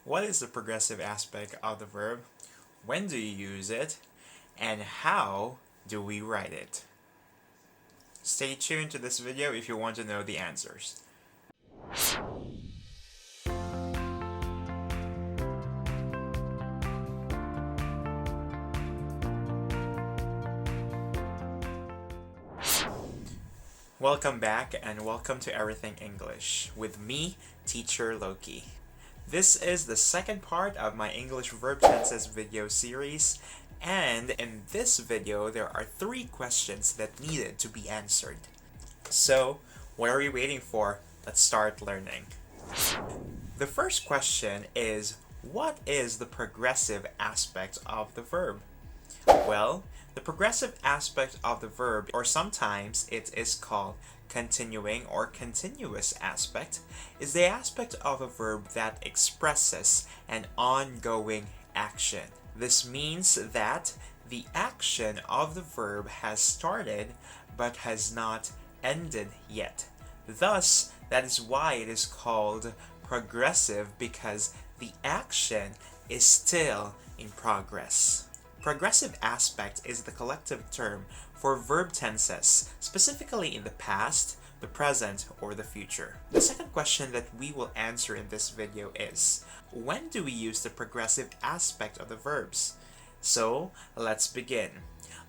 What is the progressive aspect of the verb? When do you use it? And how do we write it? Stay tuned to this video if you want to know the answers. Welcome back and welcome to Everything English with me, Teacher Loki. This is the second part of my English Verb Tenses video series, and in this video there are 3 questions that needed to be answered. So, what are we waiting for? Let's start learning. The first question is, what is the progressive aspect of the verb? Well, the progressive aspect of the verb, or sometimes it is called continuing or continuous aspect, is the aspect of a verb that expresses an ongoing action. This means that the action of the verb has started but has not ended yet. Thus, that is why it is called progressive, because the action is still in progress. Progressive aspect is the collective term for verb tenses, specifically in the past, the present, or the future. The second question that we will answer in this video is, when do we use the progressive aspect of the verbs? So, let's begin.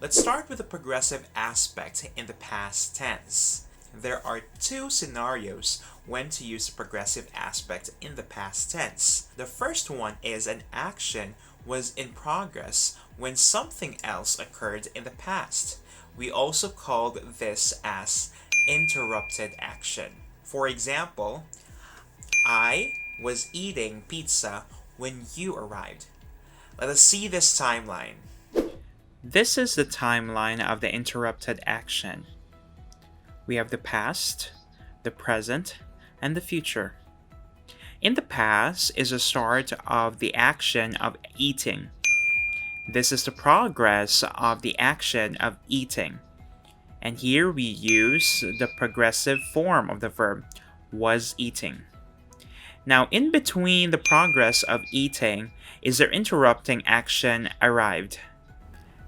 Let's start with the progressive aspect in the past tense. There are 2 scenarios when to use the progressive aspect in the past tense. The first one is an action was in progress when something else occurred in the past. We also called this as interrupted action. For example, I was eating pizza when you arrived. Let us see this timeline. This is the timeline of the interrupted action. We have the past, the present, and the future. In the past is the start of the action of eating. This is the progress of the action of eating. And here we use the progressive form of the verb, was eating. Now, in between the progress of eating is the interrupting action arrived.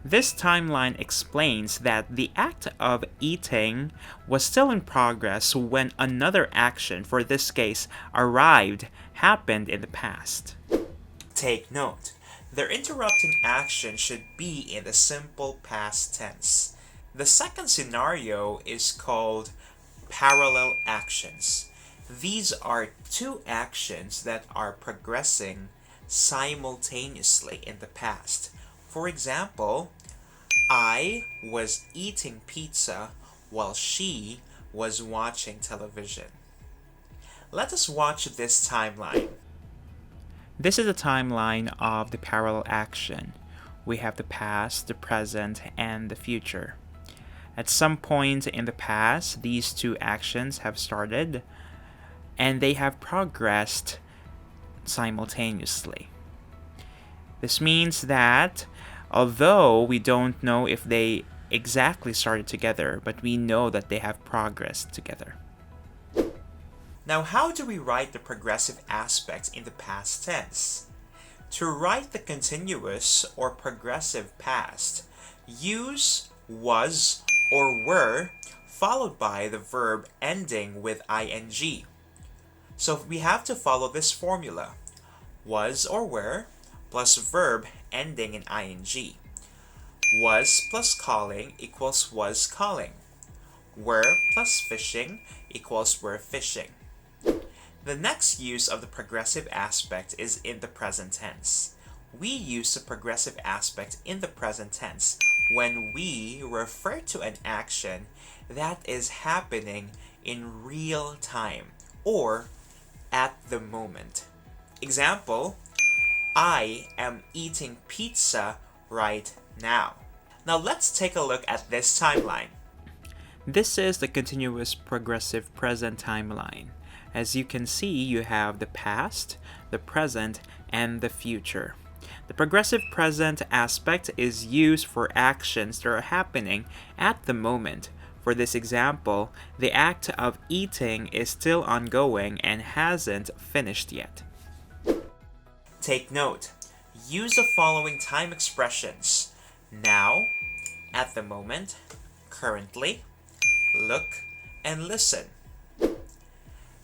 This timeline explains that the act of eating was still in progress when another action, for this case, arrived, happened in the past. Take note, the interrupting action should be in the simple past tense. The second scenario is called parallel actions. These are 2 actions that are progressing simultaneously in the past. For example, I was eating pizza while she was watching television. Let us watch this timeline. This is a timeline of the parallel action. We have the past, the present, and the future. At some point in the past, these 2 actions have started, and they have progressed simultaneously. This means that although we don't know if they exactly started together, but we know that they have progressed together. Now, how do we write the progressive aspect in the past tense? To write the continuous or progressive past, use was or were followed by the verb ending with ing. So we have to follow this formula. Was or were plus verb ending in ing. Was plus calling equals was calling. Were plus fishing equals were fishing. The next use of the progressive aspect is in the present tense. We use the progressive aspect in the present tense when we refer to an action that is happening in real time or at the moment. Example, I am eating pizza right now. Now let's take a look at this timeline. This is the continuous progressive present timeline. As you can see, you have the past, the present, and the future. The progressive present aspect is used for actions that are happening at the moment. For this example, the act of eating is still ongoing and hasn't finished yet. Take note. Use the following time expressions: now, at the moment, currently, look, and listen.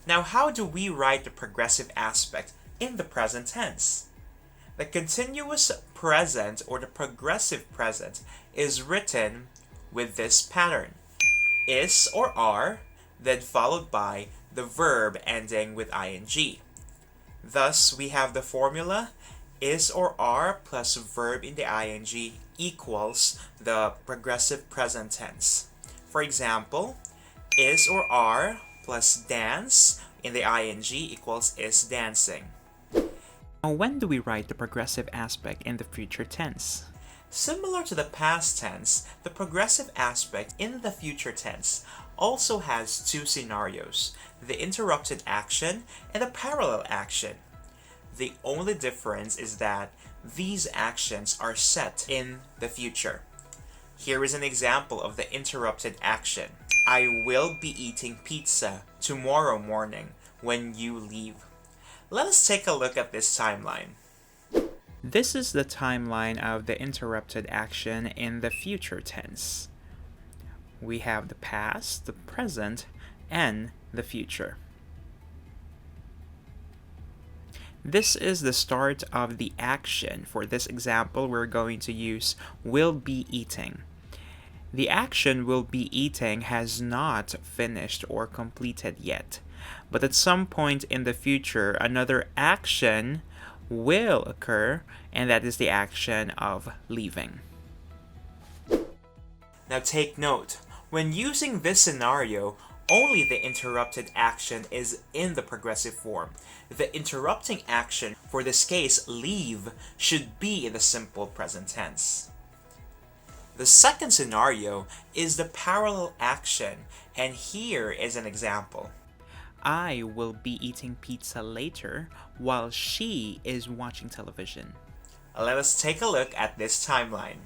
Now, how do we write the progressive aspect in the present tense? The continuous present or the progressive present is written with this pattern: is or are, then followed by the verb ending with ing. Thus, we have the formula: is or are plus verb in the ing equals the progressive present tense. For example, is or are plus dance in the ing equals is dancing. Now, when do we write the progressive aspect in the future tense? Similar to the past tense, the progressive aspect in the future tense also has two scenarios: the interrupted action and the parallel action. The only difference is that these actions are set in the future. Here is an example of the interrupted action. I will be eating pizza tomorrow morning when you leave. Let us take a look at this timeline. This is the timeline of the interrupted action in the future tense. We have the past, the present, and the future. This is the start of the action. For this example, we're going to use will be eating. The action will be eating has not finished or completed yet, but at some point in the future, another action will occur, and that is the action of leaving. Now take note, when using this scenario, only the interrupted action is in the progressive form. The interrupting action, for this case, leave, should be in the simple present tense. The second scenario is the parallel action, and here is an example. I will be eating pizza later while she is watching television. Let us take a look at this timeline.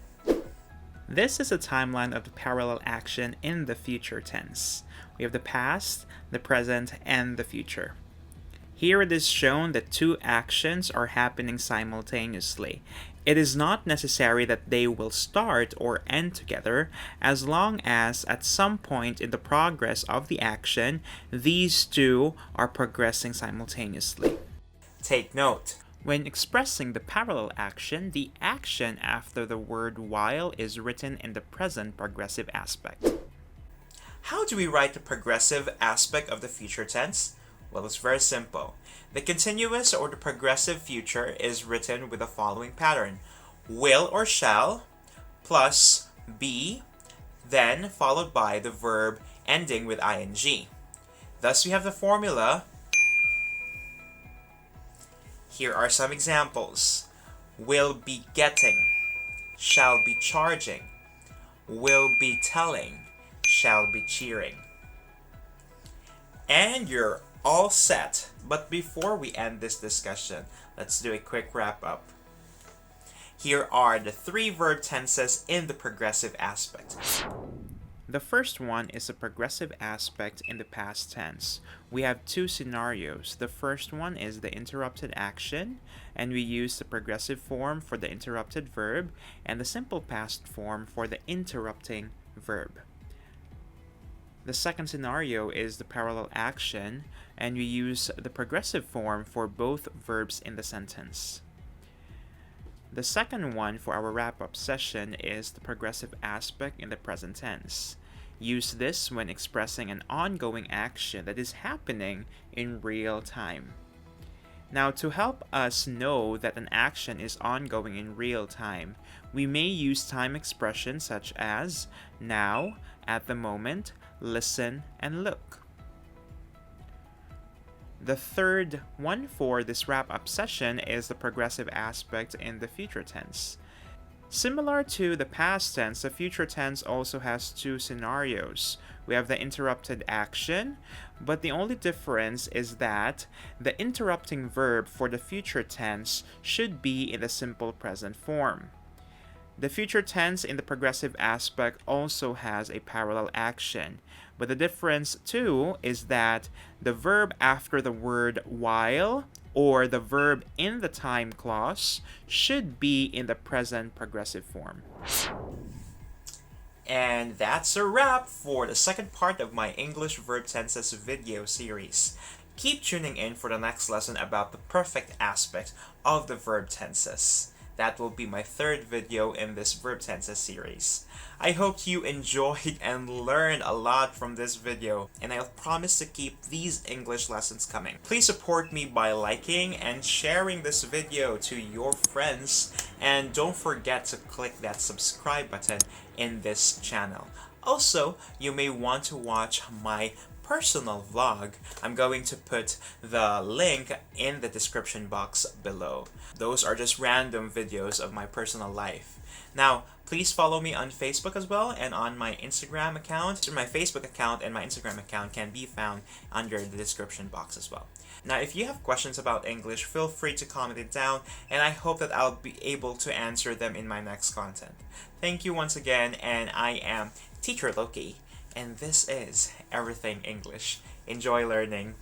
This is a timeline of the parallel action in the future tense. We have the past, the present, and the future. Here it is shown that two actions are happening simultaneously. It is not necessary that they will start or end together, as long as at some point in the progress of the action, these two are progressing simultaneously. Take note. When expressing the parallel action, the action after the word while is written in the present progressive aspect. How do we write the progressive aspect of the future tense? Well, it's very simple. The continuous or the progressive future is written with the following pattern: will or shall plus be, then followed by the verb ending with ing. Thus, we have the formula. Here are some examples: will be getting, shall be charging, will be telling, shall be cheering. And you're all set. But before we end this discussion, let's do a quick wrap up. Here are the three verb tenses in the progressive aspect. The first one is a progressive aspect in the past tense. We have two scenarios. The first one is the interrupted action, and we use the progressive form for the interrupted verb and the simple past form for the interrupting verb. The second scenario is the parallel action, and we use the progressive form for both verbs in the sentence. The second one for our wrap-up session is the progressive aspect in the present tense. Use this when expressing an ongoing action that is happening in real time. Now, to help us know that an action is ongoing in real time, we may use time expressions such as now, at the moment, listen, and look. The third one for this wrap-up session is the progressive aspect in the future tense. Similar to the past tense, the future tense also has two scenarios. We have the interrupted action, but the only difference is that the interrupting verb for the future tense should be in the simple present form. The future tense in the progressive aspect also has a parallel action, but the difference too is that the verb after the word while or the verb in the time clause should be in the present progressive form. And that's a wrap for the second part of my English Verb Tenses video series. Keep tuning in for the next lesson about the perfect aspect of the verb tenses. That will be my third video in this verb tenses series. I hope you enjoyed and learned a lot from this video, and I'll promise to keep these English lessons coming. Please support me by liking and sharing this video to your friends, and don't forget to click that subscribe button in this channel. Also, you may want to watch my personal vlog. I'm going to put the link in the description box below. Those are just random videos of my personal life. Now, please follow me on Facebook as well and on my Instagram account. My Facebook account and my Instagram account can be found under the description box as well. Now, if you have questions about English, feel free to comment it down, and I hope that I'll be able to answer them in my next content. Thank you once again, and I am Teacher Loki, and this is Everything English. Enjoy learning.